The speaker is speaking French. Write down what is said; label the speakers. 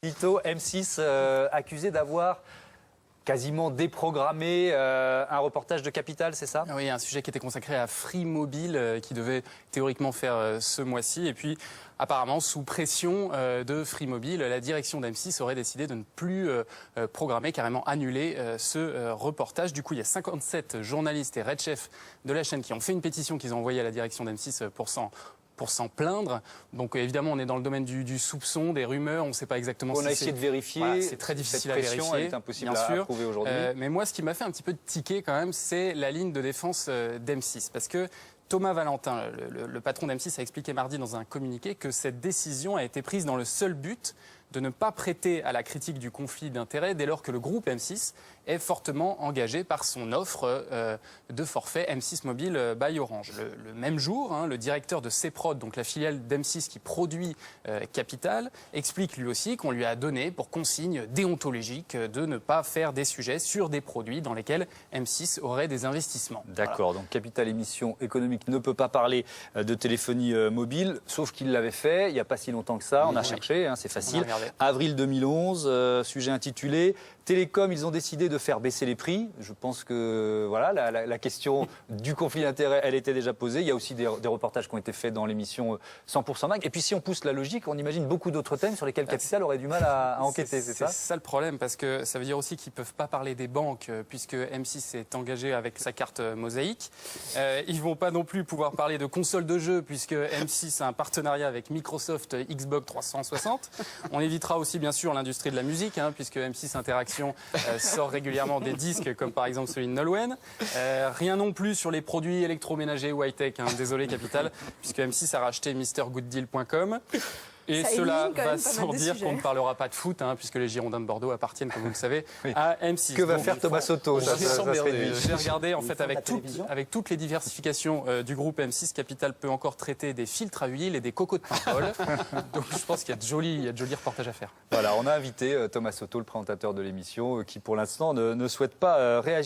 Speaker 1: Lito, M6 accusé d'avoir quasiment déprogrammé un reportage de Capital, c'est ça?
Speaker 2: Oui, un sujet qui était consacré à Free Mobile, qui devait théoriquement faire ce mois-ci. Et puis, apparemment, sous pression de Free Mobile, la direction d'M6 aurait décidé de ne plus programmer, carrément annuler ce reportage. Du coup, il y a 57 journalistes et Red Chef de la chaîne qui ont fait une pétition qu'ils ont envoyée à la direction d'M6 pour s'en plaindre. Donc évidemment, on est dans le domaine du soupçon, des rumeurs, on ne sait pas exactement
Speaker 1: on a essayé de vérifier.
Speaker 2: Voilà, c'est très difficile à vérifier.
Speaker 1: Elle est impossible à prouver aujourd'hui.
Speaker 2: Mais moi, ce qui m'a fait un petit peu tiquer quand même, c'est la ligne de défense d'M6. Parce que Thomas Valentin, le patron d'M6, a expliqué mardi dans un communiqué que cette décision a été prise dans le seul but de ne pas prêter à la critique du conflit d'intérêts dès lors que le groupe M6 est fortement engagé par son offre de forfait M6 Mobile by Orange. Le même jour, le directeur de CProd, donc la filiale d'M6 qui produit Capital, explique lui aussi qu'on lui a donné pour consigne déontologique de ne pas faire des sujets sur des produits dans lesquels M6 aurait des investissements.
Speaker 1: D'accord, voilà. Donc Capital Émission Économique ne peut pas parler de téléphonie mobile, sauf qu'il l'avait fait il n'y a pas si longtemps que ça. On a cherché, c'est facile. Avril 2011, sujet intitulé « Télécom, ils ont décidé de faire baisser les prix ». Je pense que voilà, la question du conflit d'intérêts, elle était déjà posée. Il y a aussi des reportages qui ont été faits dans l'émission 100% Mag. Et puis si on pousse la logique, on imagine beaucoup d'autres thèmes sur lesquels Capital aurait du mal à enquêter, c'est ça?
Speaker 2: C'est ça le problème, parce que ça veut dire aussi qu'ils ne peuvent pas parler des banques, puisque M6 est engagé avec sa carte Mosaïque. Ils ne vont pas non plus pouvoir parler de consoles de jeux, puisque M6 a un partenariat avec Microsoft Xbox 360. On évitera aussi bien sûr l'industrie de la musique, puisque M6 Interaction sort régulièrement des disques comme par exemple celui de Nolwenn. Rien non plus sur les produits électroménagers ou high-tech, désolé Capital, puisque M6 a racheté MrGoodDeal.com. Et cela va sans dire qu'on ne parlera pas de foot, puisque les Girondins de Bordeaux appartiennent, comme vous le savez, à M6.
Speaker 1: Que va faire Thomas Soto?
Speaker 2: J'ai regardé, en fait, avec toutes les diversifications du groupe M6, Capital peut encore traiter des filtres à huile et des cocos de Paimpol. Donc je pense qu'il y a de jolis reportages à faire.
Speaker 1: Voilà, on a invité Thomas Soto, le présentateur de l'émission, qui pour l'instant ne souhaite pas réagir.